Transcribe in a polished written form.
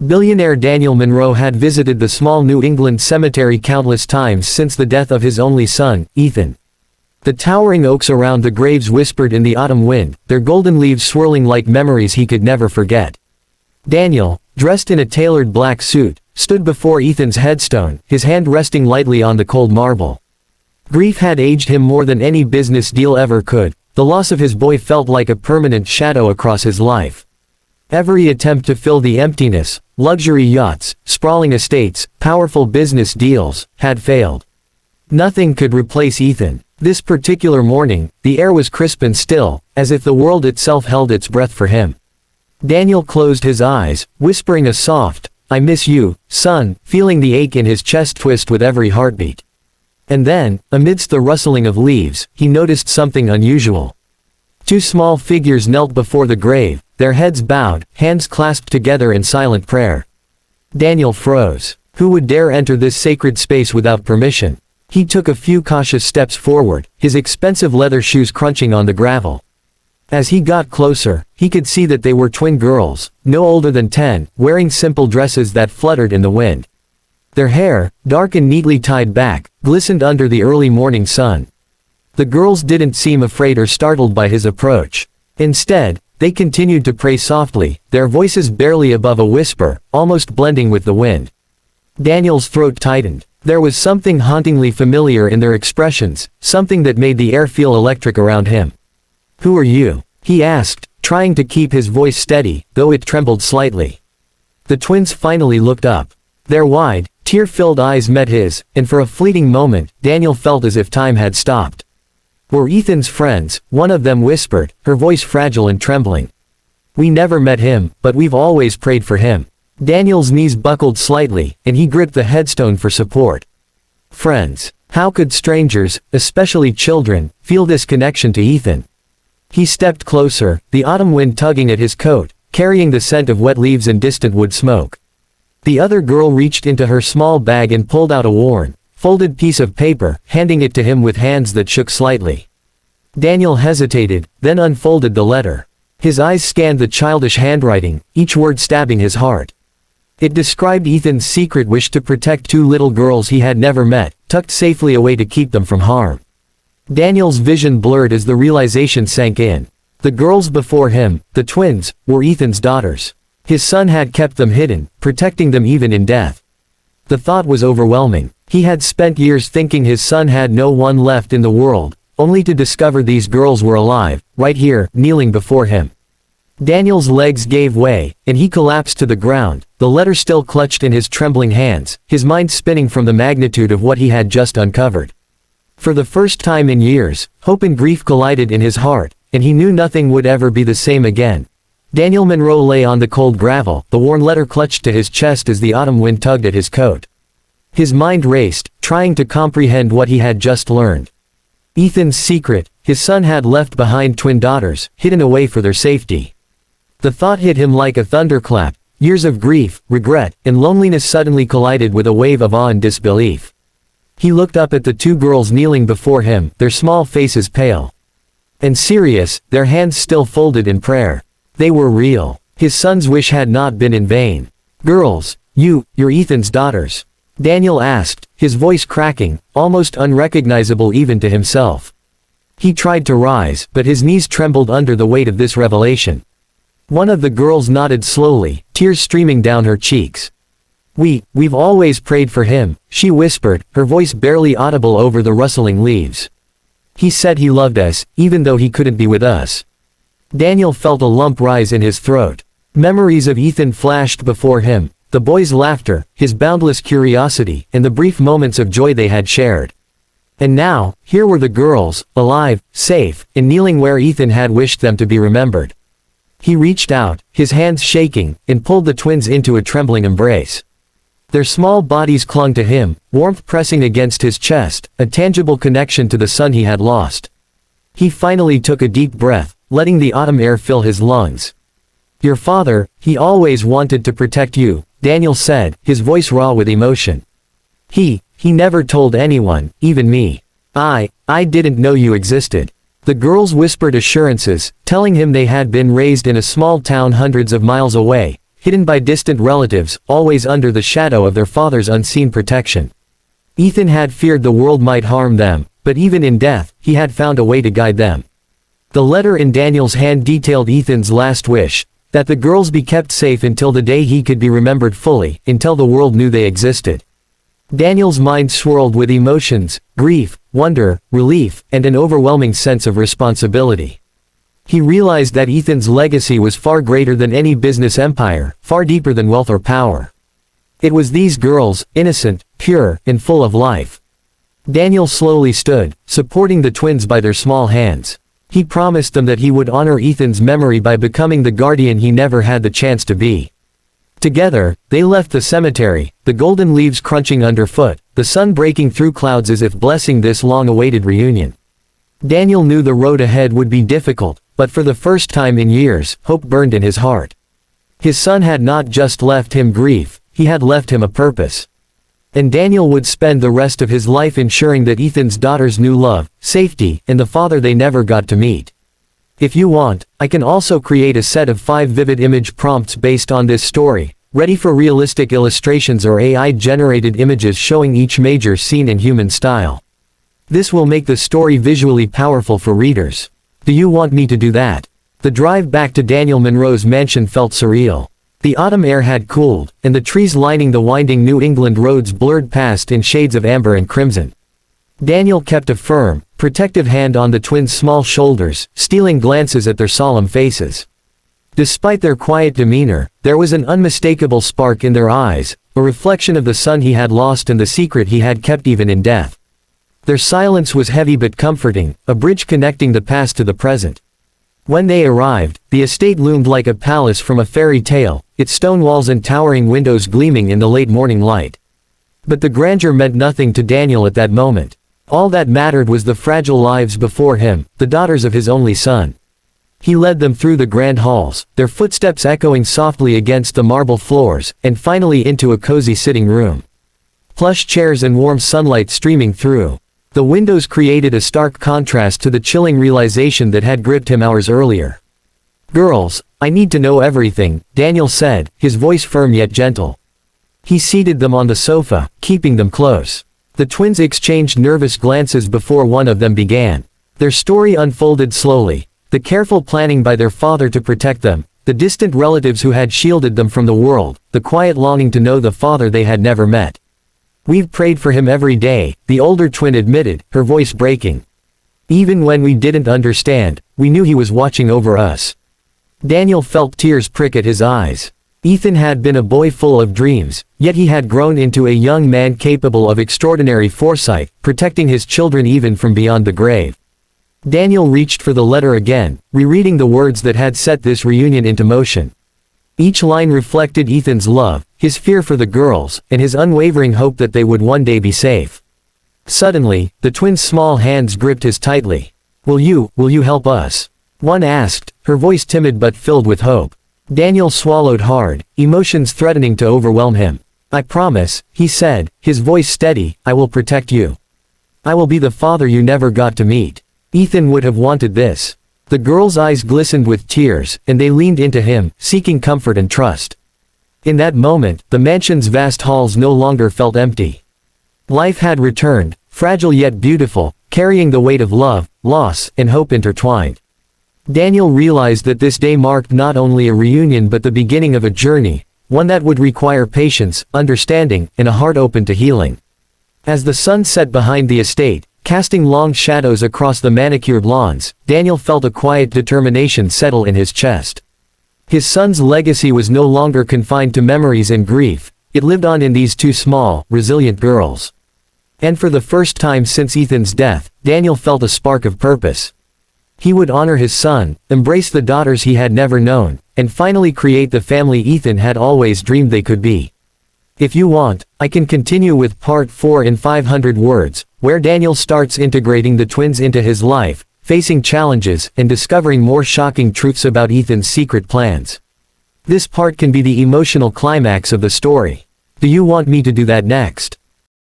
Billionaire Daniel Monroe had visited the small New England cemetery countless times since the death of his only son, Ethan. The towering oaks around the graves whispered in the autumn wind, their golden leaves swirling like memories he could never forget. Daniel, dressed in a tailored black suit, stood before Ethan's headstone, his hand resting lightly on the cold marble. Grief had aged him more than any business deal ever could. The loss of his boy felt like a permanent shadow across his life. Every attempt to fill the emptiness, luxury yachts, sprawling estates, powerful business deals, had failed. Nothing could replace Ethan. This particular morning, the air was crisp and still, as if the world itself held its breath for him. Daniel closed his eyes, whispering a soft, "I miss you, son," feeling the ache in his chest twist with every heartbeat. And then, amidst the rustling of leaves, he noticed something unusual. Two small figures knelt before the grave, their heads bowed, hands clasped together in silent prayer. Daniel froze. Who would dare enter this sacred space without permission? He took a few cautious steps forward, his expensive leather shoes crunching on the gravel. As he got closer, he could see that they were twin girls, no older than 10, wearing simple dresses that fluttered in the wind. Their hair, dark and neatly tied back, glistened under the early morning sun. The girls didn't seem afraid or startled by his approach. Instead, they continued to pray softly, their voices barely above a whisper, almost blending with the wind. Daniel's throat tightened. There was something hauntingly familiar in their expressions, something that made the air feel electric around him. "Who are you?" he asked, trying to keep his voice steady, though it trembled slightly. The twins finally looked up. Their wide, tear-filled eyes met his, and for a fleeting moment, Daniel felt as if time had stopped. "We're Ethan's friends," one of them whispered, her voice fragile and trembling. "We never met him, but we've always prayed for him." Daniel's knees buckled slightly, and he gripped the headstone for support. Friends. How could strangers, especially children, feel this connection to Ethan? He stepped closer, the autumn wind tugging at his coat, carrying the scent of wet leaves and distant wood smoke. The other girl reached into her small bag and pulled out a worn, folded piece of paper, handing it to him with hands that shook slightly. Daniel hesitated, then unfolded the letter. His eyes scanned the childish handwriting, each word stabbing his heart. It described Ethan's secret wish to protect two little girls he had never met, tucked safely away to keep them from harm. Daniel's vision blurred as the realization sank in. The girls before him, the twins, were Ethan's daughters. His son had kept them hidden, protecting them even in death. The thought was overwhelming. He had spent years thinking his son had no one left in the world, only to discover these girls were alive, right here, kneeling before him. Daniel's legs gave way, and he collapsed to the ground, the letter still clutched in his trembling hands, his mind spinning from the magnitude of what he had just uncovered. For the first time in years, hope and grief collided in his heart, and he knew nothing would ever be the same again. Daniel Monroe lay on the cold gravel, the worn letter clutched to his chest as the autumn wind tugged at his coat. His mind raced, trying to comprehend what he had just learned. Ethan's secret, his son had left behind twin daughters, hidden away for their safety. The thought hit him like a thunderclap. Years of grief, regret, and loneliness suddenly collided with a wave of awe and disbelief. He looked up at the two girls kneeling before him, their small faces pale and serious, their hands still folded in prayer. They were real. His son's wish had not been in vain. "Girls, you're Ethan's daughters?" Daniel asked, his voice cracking, almost unrecognizable even to himself. He tried to rise, but his knees trembled under the weight of this revelation. One of the girls nodded slowly, tears streaming down her cheeks. We've always prayed for him," she whispered, her voice barely audible over the rustling leaves. "He said he loved us, even though he couldn't be with us." Daniel felt a lump rise in his throat. Memories of Ethan flashed before him, the boy's laughter, his boundless curiosity, and the brief moments of joy they had shared. And now, here were the girls, alive, safe, and kneeling where Ethan had wished them to be remembered. He reached out, his hands shaking, and pulled the twins into a trembling embrace. Their small bodies clung to him, warmth pressing against his chest, a tangible connection to the son he had lost. He finally took a deep breath, letting the autumn air fill his lungs. "Your father, he always wanted to protect you," Daniel said, his voice raw with emotion. He never told anyone, even me. I didn't know you existed." The girls whispered assurances, telling him they had been raised in a small town hundreds of miles away, hidden by distant relatives, always under the shadow of their father's unseen protection. Ethan had feared the world might harm them, but even in death, he had found a way to guide them. The letter in Daniel's hand detailed Ethan's last wish, that the girls be kept safe until the day he could be remembered fully, until the world knew they existed. Daniel's mind swirled with emotions, grief, wonder, relief, and an overwhelming sense of responsibility. He realized that Ethan's legacy was far greater than any business empire, far deeper than wealth or power. It was these girls, innocent, pure, and full of life. Daniel slowly stood, supporting the twins by their small hands. He promised them that he would honor Ethan's memory by becoming the guardian he never had the chance to be. Together, they left the cemetery, the golden leaves crunching underfoot, the sun breaking through clouds as if blessing this long-awaited reunion. Daniel knew the road ahead would be difficult, but for the first time in years, hope burned in his heart. His son had not just left him grief, he had left him a purpose. And Daniel would spend the rest of his life ensuring that Ethan's daughters knew love, safety, and the father they never got to meet. If you want, I can also create a set of 5 vivid image prompts based on this story, ready for realistic illustrations or AI-generated images showing each major scene in human style. This will make the story visually powerful for readers. Do you want me to do that? The drive back to Daniel Monroe's mansion felt surreal. The autumn air had cooled, and the trees lining the winding New England roads blurred past in shades of amber and crimson. Daniel kept a firm, protective hand on the twins' small shoulders, stealing glances at their solemn faces. Despite their quiet demeanor, there was an unmistakable spark in their eyes, a reflection of the son he had lost and the secret he had kept even in death. Their silence was heavy but comforting, a bridge connecting the past to the present. When they arrived, the estate loomed like a palace from a fairy tale, its stone walls and towering windows gleaming in the late morning light. But the grandeur meant nothing to Daniel at that moment. All that mattered was the fragile lives before him, the daughters of his only son. He led them through the grand halls, their footsteps echoing softly against the marble floors, and finally into a cozy sitting room. Plush chairs and warm sunlight streaming through. The windows created a stark contrast to the chilling realization that had gripped him hours earlier. "Girls, I need to know everything," Daniel said, his voice firm yet gentle. He seated them on the sofa, keeping them close. The twins exchanged nervous glances before one of them began. Their story unfolded slowly. The careful planning by their father to protect them, the distant relatives who had shielded them from the world, the quiet longing to know the father they had never met. "We've prayed for him every day," the older twin admitted, her voice breaking. "Even when we didn't understand, we knew he was watching over us." Daniel felt tears prick at his eyes. Ethan had been a boy full of dreams, yet he had grown into a young man capable of extraordinary foresight, protecting his children even from beyond the grave. Daniel reached for the letter again, rereading the words that had set this reunion into motion. Each line reflected Ethan's love, his fear for the girls, and his unwavering hope that they would one day be safe. Suddenly, the twins' small hands gripped his tightly. Will you help us?" one asked, her voice timid but filled with hope. Daniel swallowed hard, emotions threatening to overwhelm him. "I promise," he said, his voice steady, "I will protect you. I will be the father you never got to meet." Ethan would have wanted this. The girls' eyes glistened with tears, and they leaned into him, seeking comfort and trust. In that moment, the mansion's vast halls no longer felt empty. Life had returned, fragile yet beautiful, carrying the weight of love, loss, and hope intertwined. Daniel realized that this day marked not only a reunion but the beginning of a journey, one that would require patience, understanding, and a heart open to healing. As the sun set behind the estate, casting long shadows across the manicured lawns, Daniel felt a quiet determination settle in his chest. His son's legacy was no longer confined to memories and grief, it lived on in these 2 small, resilient girls. And for the first time since Ethan's death, Daniel felt a spark of purpose. He would honor his son, embrace the daughters he had never known, and finally create the family Ethan had always dreamed they could be. If you want, I can continue with part 4 in 500 words, where Daniel starts integrating the twins into his life, facing challenges, and discovering more shocking truths about Ethan's secret plans. This part can be the emotional climax of the story. Do you want me to do that next?